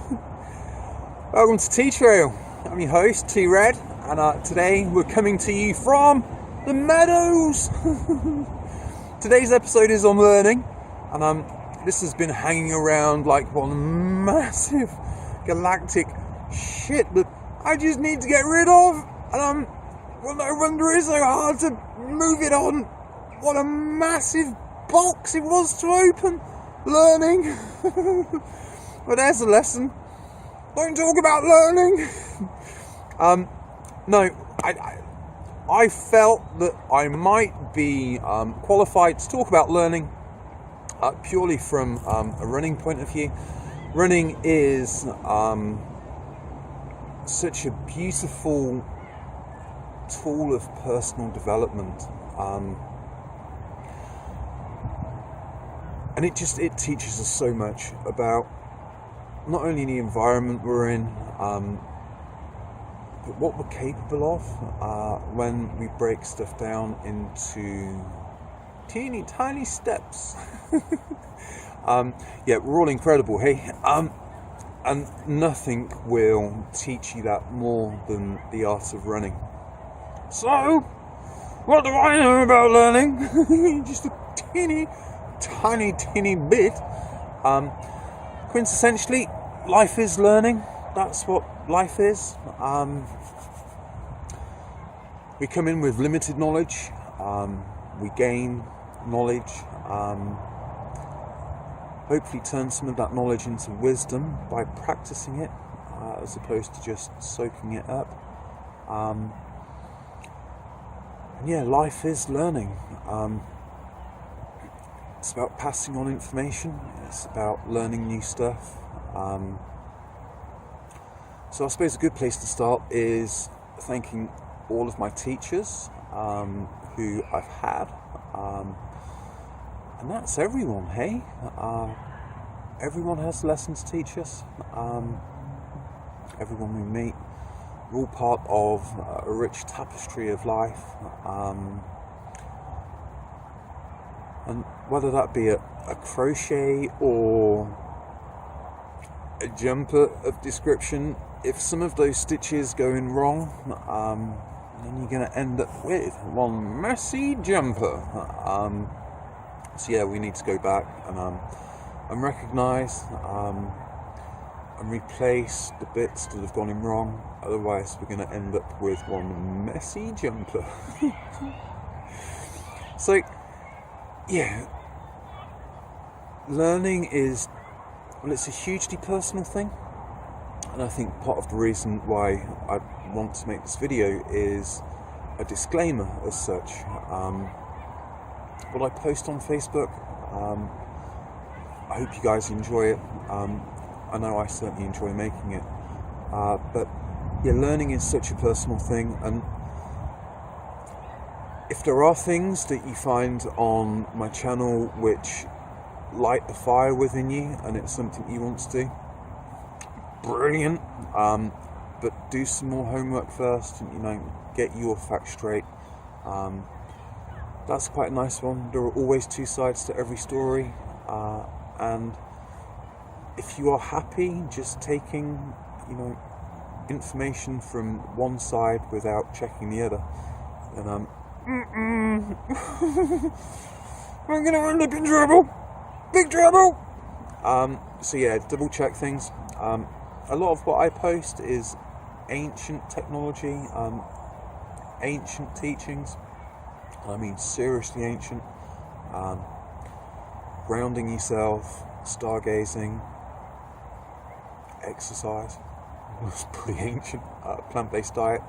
Welcome to T-Trail. I'm your host, T-Red, and today we're coming to you from the meadows. Today's episode is on learning, and this has been hanging around like one massive galactic shit that I just need to get rid of, and well, no wonder it's so hard to move it on. What a massive box it was to open. Learning. Well, there's a lesson. Don't talk about learning. No, I felt that I might be qualified to talk about learning purely from a running point of view. Running is such a beautiful tool of personal development, and it teaches us so much about not only the environment we're in, but what we're capable of when we break stuff down into teeny tiny steps. Yeah, we're all incredible, hey? And nothing will teach you that more than the art of running. So, what do I know about learning? Just a tiny bit. Quintessentially, life is learning. That's what life is. We come in with limited knowledge. We gain knowledge. Hopefully turn some of that knowledge into wisdom by practicing it, as opposed to just soaking it up. Yeah, life is learning. It's about passing on information. It's about learning new stuff. So I suppose a good place to start is thanking all of my teachers who I've had. And that's everyone, hey? Everyone has lessons to teach us. Everyone we meet. We're all part of a rich tapestry of life. And whether that be a crochet or a jumper of description, if some of those stitches going wrong, then you're going to end up with one messy jumper. So yeah, we need to go back and recognise and replace the bits that have gone in wrong. Otherwise, we're going to end up with one messy jumper. So, yeah, learning is, well, it's a hugely personal thing, and I think part of the reason why I want to make this video is a disclaimer as such. What I post on Facebook, I hope you guys enjoy it. I know I certainly enjoy making it, but yeah, learning is such a personal thing, and if there are things that you find on my channel which light the fire within you and it's something you want to do, brilliant, but do some more homework first and, get your facts straight. That's quite a nice one. There are always two sides to every story, and if you are happy just taking information from one side without checking the other, then I'm gonna end up in trouble. Big trouble. So yeah, double check things. A lot of what I post is ancient technology, ancient teachings. I mean seriously ancient. Grounding yourself, stargazing, exercise. It's pretty ancient. Plant-based diet.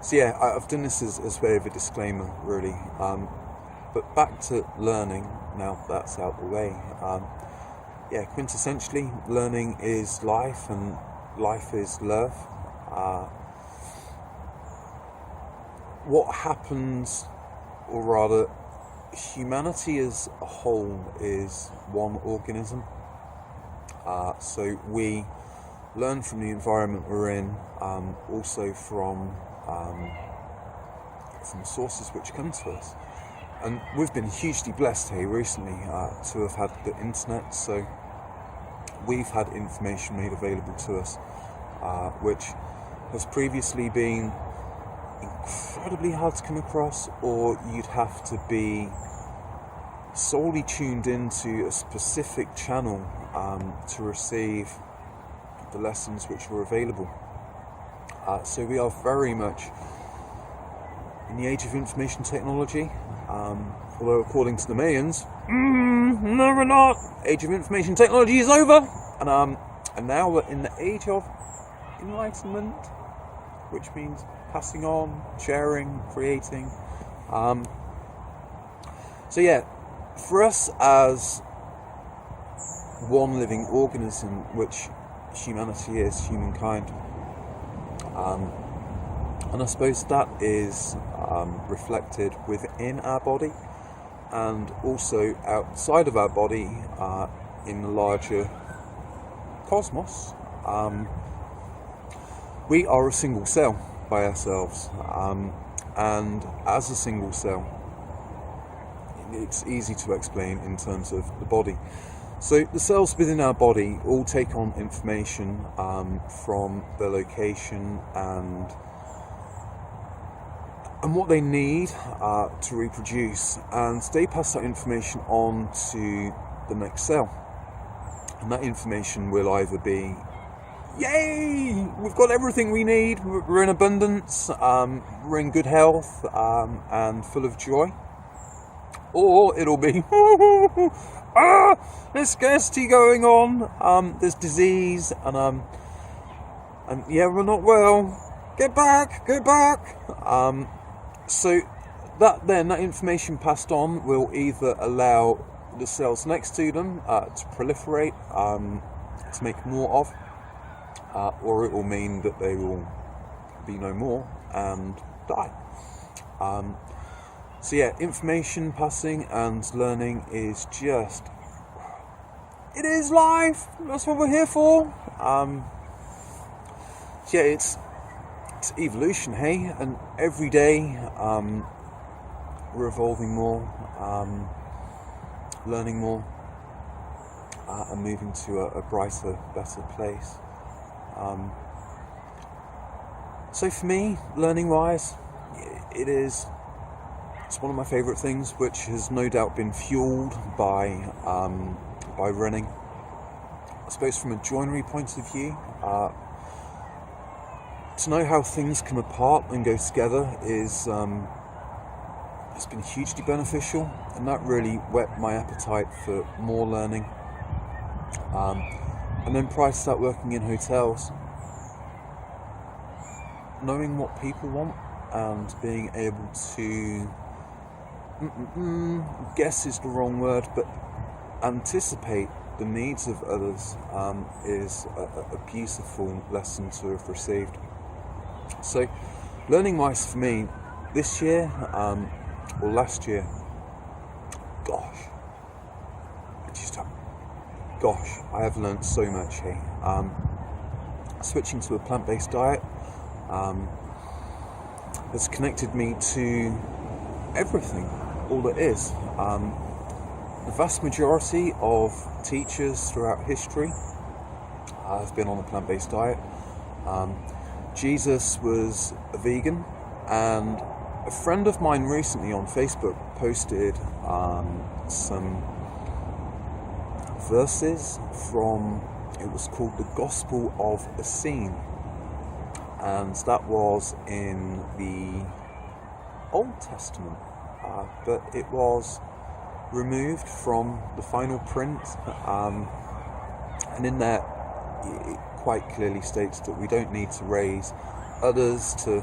So yeah, I've done this as a way of a disclaimer, really. But back to learning, now that's out the way. Yeah, quintessentially, learning is life, and life is love. What happens, or rather, humanity as a whole is one organism. So we learn from the environment we're in, also from sources which come to us. And we've been hugely blessed here recently to have had the internet, so we've had information made available to us, which has previously been incredibly hard to come across, or you'd have to be solely tuned into a specific channel to receive the lessons which were available. So we are very much in the age of information technology, although according to the Mayans, no we're not, age of information technology is over, and now we're in the age of enlightenment, which means passing on, sharing, creating. So yeah, for us as one living organism, which humanity is, humankind, and I suppose that is reflected within our body and also outside of our body in the larger cosmos. We are a single cell by ourselves, and as a single cell, it's easy to explain in terms of the body. So the cells within our body all take on information from their location and what they need to reproduce, and they pass that information on to the next cell. And that information will either be, yay, we've got everything we need, we're in abundance, we're in good health and full of joy, or it'll be, there's scarcity going on, there's disease, and yeah, we're not well, get back. So that information passed on will either allow the cells next to them to proliferate, to make more of, or it will mean that they will be no more and die. So yeah, information passing and learning is just, it is life, that's what we're here for. Yeah, it's evolution, hey, and every day we're evolving more, learning more, and moving to a brighter, better place. So for me, learning wise, it's one of my favourite things, which has no doubt been fueled by running. I suppose from a joinery point of view, to know how things come apart and go together is has been hugely beneficial, and that really whet my appetite for more learning. And then prior to that, working in hotels, knowing what people want and being able to guess is the wrong word, but anticipate the needs of others is a beautiful lesson to have received. So learning wise for me this year, or last year, I have learned so much here. Switching to a plant-based diet has connected me to everything, all that is. The vast majority of teachers throughout history have been on a plant-based diet. Jesus was a vegan, and a friend of mine recently on Facebook posted some verses from, it was called the Gospel of Essene, and that was in the Old Testament, but it was removed from the final print, and in that it quite clearly states that we don't need to raise others to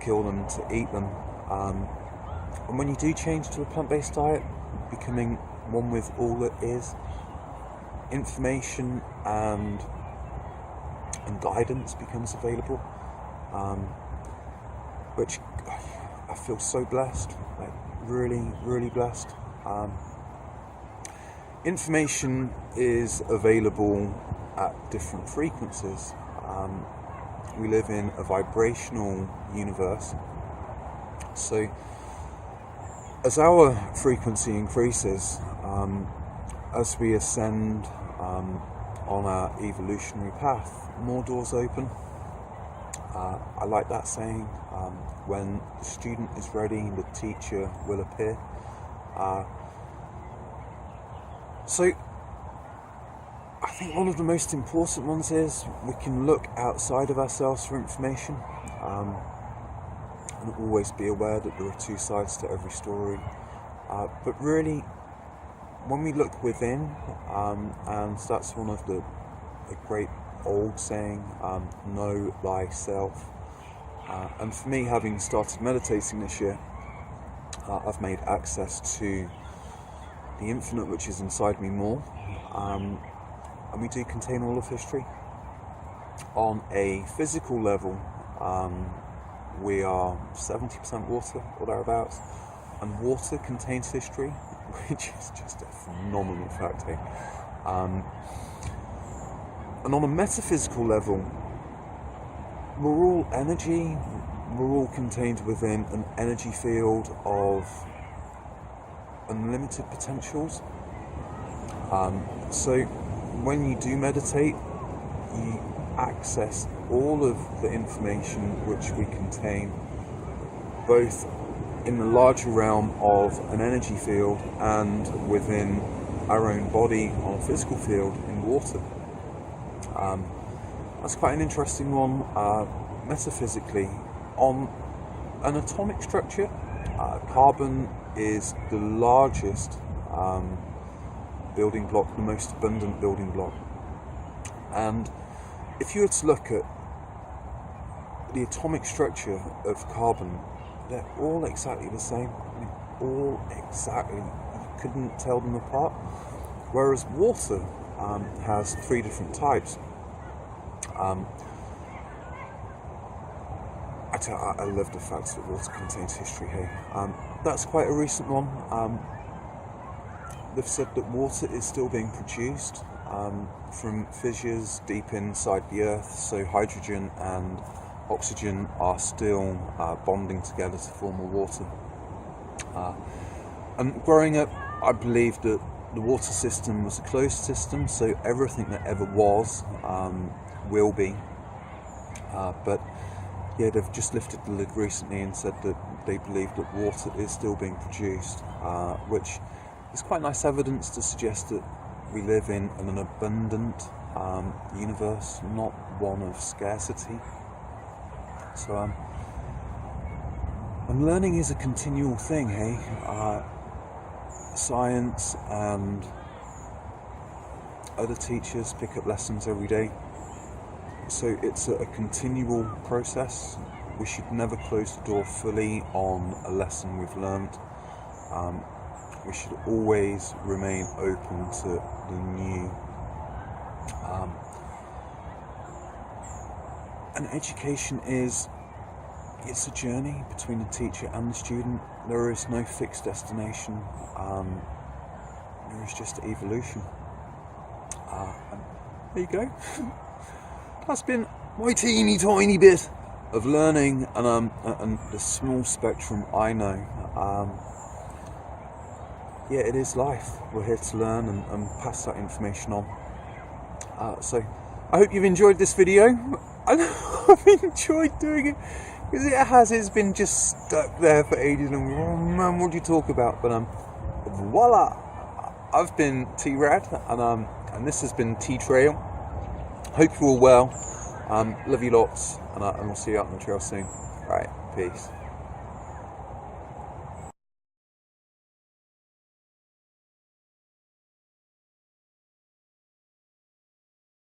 kill them, to eat them, and when you do change to a plant-based diet, becoming one with all that is, information and guidance becomes available, which I feel so blessed, like really, really blessed. Information is available at different frequencies. We live in a vibrational universe, so as our frequency increases, as we ascend on our evolutionary path, more doors open. I like that saying, when the student is ready, the teacher will appear. So I think one of the most important ones is we can look outside of ourselves for information, and always be aware that there are two sides to every story. But really, when we look within, and that's one of the great old saying, know thyself. And for me, having started meditating this year, I've made access to the infinite which is inside me more. And we do contain all of history. On a physical level, we are 70% water or thereabouts, and water contains history, which is just a phenomenal fact here. And on a metaphysical level, we're all energy, we're all contained within an energy field of unlimited potentials. So when you do meditate, you access all of the information which we contain, both in the larger realm of an energy field and within our own body on a physical field in water. That's quite an interesting one. Metaphysically, on an atomic structure, carbon is the largest building block, the most abundant building block. And if you were to look at the atomic structure of carbon, they're all exactly the same. All exactly, you couldn't tell them apart. Whereas water has three different types. I love the fact that water contains history here. That's quite a recent one. They've said that water is still being produced from fissures deep inside the earth, so hydrogen and oxygen are still bonding together to form a water. And growing up, I believed that the water system was a closed system, so everything that ever was will be. But yeah, they've just lifted the lid recently and said that they believe that water is still being produced, which is quite nice evidence to suggest that we live in an abundant universe, not one of scarcity. So and learning is a continual thing, hey? Science and other teachers pick up lessons every day. So it's a continual process. We should never close the door fully on a lesson we've learned. We should always remain open to the new. And education it's a journey between the teacher and the student. There is no fixed destination. There is just evolution. And there you go. That's been my teeny tiny bit of learning and the small spectrum I know. Yeah, it is life. We're here to learn and pass that information on. So I hope you've enjoyed this video. I've enjoyed doing it because it's been just stuck there for ages and oh man, what do you talk about? But voila, I've been T-Rad and this has been T-Trail. Hope you're all well. Love you lots, and we'll see you out on the trail soon. Alright, peace.